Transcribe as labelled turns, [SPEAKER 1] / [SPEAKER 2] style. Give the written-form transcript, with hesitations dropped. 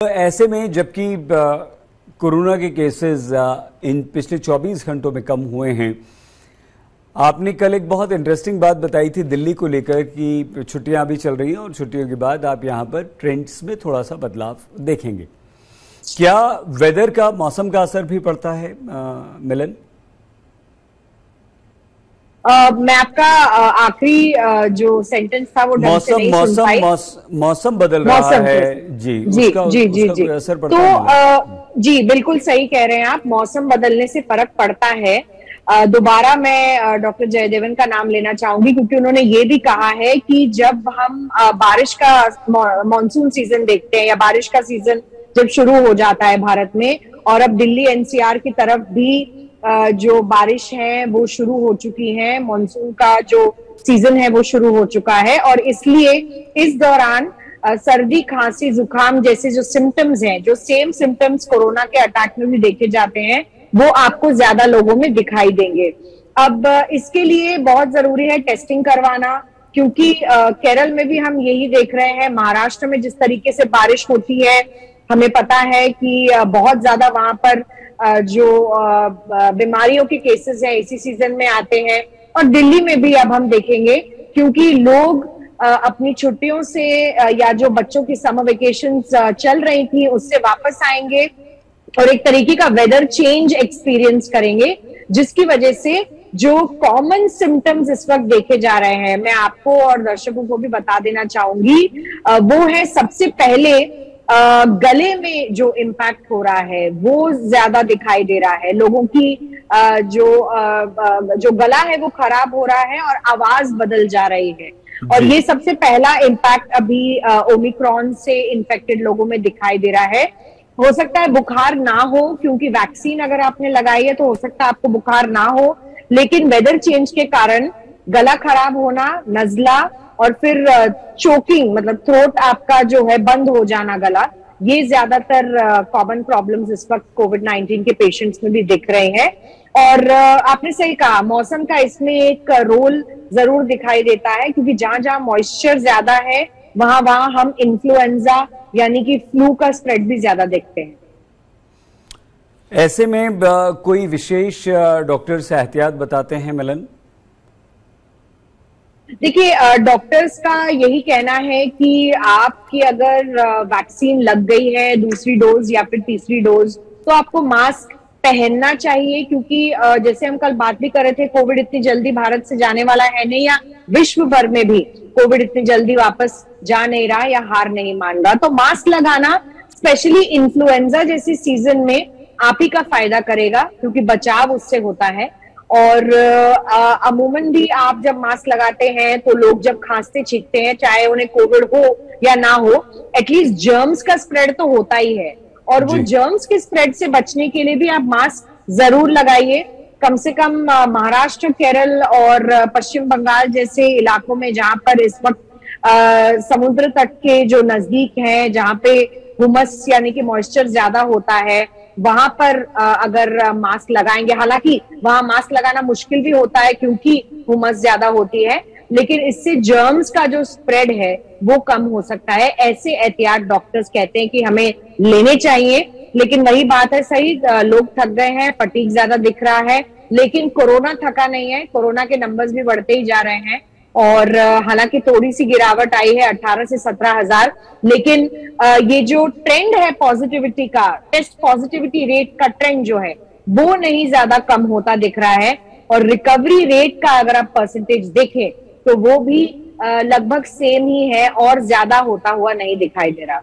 [SPEAKER 1] तो ऐसे में जबकि कोरोना के केसेस इन पिछले 24 घंटों में कम हुए हैं, आपने कल एक बहुत इंटरेस्टिंग बात बताई थी दिल्ली को लेकर कि छुट्टियां अभी चल रही हैं और छुट्टियों के बाद आप यहां पर ट्रेंड्स में थोड़ा सा बदलाव देखेंगे। क्या वेदर का, मौसम का असर भी पड़ता है मिलन?
[SPEAKER 2] मैं आपका आखिरी जो सेंटेंस था वो ढंग से नहीं सुन पाई।
[SPEAKER 1] मौसम बदल रहा है जी,
[SPEAKER 2] जी
[SPEAKER 1] असर पड़ता है।
[SPEAKER 2] जी बिल्कुल सही कह रहे हैं आप, मौसम बदलने से फर्क पड़ता है। दोबारा मैं डॉक्टर जयदेवन का नाम लेना चाहूंगी क्योंकि उन्होंने ये भी कहा है कि जब हम बारिश का मानसून सीजन देखते हैं या बारिश का सीजन जब शुरू हो जाता है भारत में, और अब दिल्ली एनसीआर की तरफ भी जो बारिश है वो शुरू हो चुकी है, मानसून का जो सीजन है वो शुरू हो चुका है, और इसलिए इस दौरान सर्दी, खांसी, जुकाम जैसे जो सिम्टम्स हैं, जो सेम सिम्टम्स कोरोना के अटैक में भी देखे जाते हैं, वो आपको ज्यादा लोगों में दिखाई देंगे। अब इसके लिए बहुत जरूरी है टेस्टिंग करवाना, क्योंकि केरल में भी हम यही देख रहे हैं। महाराष्ट्र में जिस तरीके से बारिश होती है, हमें पता है कि बहुत ज्यादा वहां पर जो बीमारियों के केसेस हैं इसी सीजन में आते हैं, और दिल्ली में भी अब हम देखेंगे क्योंकि लोग अपनी छुट्टियों से या जो बच्चों की समर वेकेशंस चल रही थी उससे वापस आएंगे और एक तरीके का वेदर चेंज एक्सपीरियंस करेंगे, जिसकी वजह से जो कॉमन सिम्टम्स इस वक्त देखे जा रहे हैं, मैं आपको और दर्शकों को भी बता देना चाहूंगी, वो है सबसे पहले गले में जो इम्पैक्ट हो रहा है वो ज्यादा दिखाई दे रहा है। लोगों की जो गला है वो खराब हो रहा है और आवाज बदल जा रही है, और ये सबसे पहला इम्पैक्ट अभी ओमिक्रॉन से इन्फेक्टेड लोगों में दिखाई दे रहा है। हो सकता है बुखार ना हो, क्योंकि वैक्सीन अगर आपने लगाई है तो हो सकता है आपको बुखार ना हो, लेकिन वेदर चेंज के कारण गला खराब होना, नजला और फिर चोकिंग, मतलब थ्रोट आपका जो है बंद हो जाना गला, ये ज्यादातर कॉमन प्रॉब्लम्स इस वक्त कोविड-19 के पेशेंट्स में भी दिख रहे हैं। और आपने सही कहा, मौसम का इसमें एक रोल जरूर दिखाई देता है, क्योंकि जहां जहां मॉइस्चर ज्यादा है वहां वहां हम इन्फ्लुएंजा यानी कि फ्लू का स्प्रेड भी ज्यादा देखते हैं।
[SPEAKER 1] ऐसे में कोई विशेष डॉक्टर से एहतियात बताते हैं मिलन?
[SPEAKER 2] देखिए, डॉक्टर्स का यही कहना है कि आपकी अगर वैक्सीन लग गई है, दूसरी डोज या फिर तीसरी डोज, तो आपको मास्क पहनना चाहिए, क्योंकि जैसे हम कल बात भी कर रहे थे, कोविड इतनी जल्दी भारत से जाने वाला है नहीं, या विश्व भर में भी कोविड इतनी जल्दी वापस जा नहीं रहा या हार नहीं मान रहा। तो मास्क लगाना स्पेशली इन्फ्लुएंजा जैसी सीजन में आप ही का फायदा करेगा, क्योंकि बचाव उससे होता है। और अमूमन भी आप जब मास्क लगाते हैं तो लोग जब खांसते छींकते हैं, चाहे उन्हें कोविड हो या ना हो, एटलीस्ट जर्म्स का स्प्रेड तो होता ही है, और वो जर्म्स के स्प्रेड से बचने के लिए भी आप मास्क जरूर लगाइए। कम से कम महाराष्ट्र, केरल और पश्चिम बंगाल जैसे इलाकों में जहां पर इस वक्त समुद्र तट के जो नजदीक हैं, जहां पे हुमस यानी कि मॉइस्चर ज्यादा होता है, वहां पर अगर मास्क लगाएंगे, हालांकि वहां मास्क लगाना मुश्किल भी होता है क्योंकि हुमस ज्यादा होती है, लेकिन इससे जर्म्स का जो स्प्रेड है वो कम हो सकता है। ऐसे एहतियात डॉक्टर्स कहते हैं कि हमें लेने चाहिए, लेकिन वही बात है, सही लोग थक गए हैं, फटीग ज्यादा दिख रहा है, लेकिन कोरोना थका नहीं है। कोरोना के नंबर्स भी बढ़ते ही जा रहे हैं, और हालांकि थोड़ी सी गिरावट आई है 18 से 17,000, लेकिन ये जो ट्रेंड है पॉजिटिविटी का, टेस्ट पॉजिटिविटी रेट का ट्रेंड जो है वो नहीं ज्यादा कम होता दिख रहा है, और रिकवरी रेट का अगर आप परसेंटेज देखें तो वो भी लगभग सेम ही है और ज्यादा होता हुआ नहीं दिखाई दे रहा।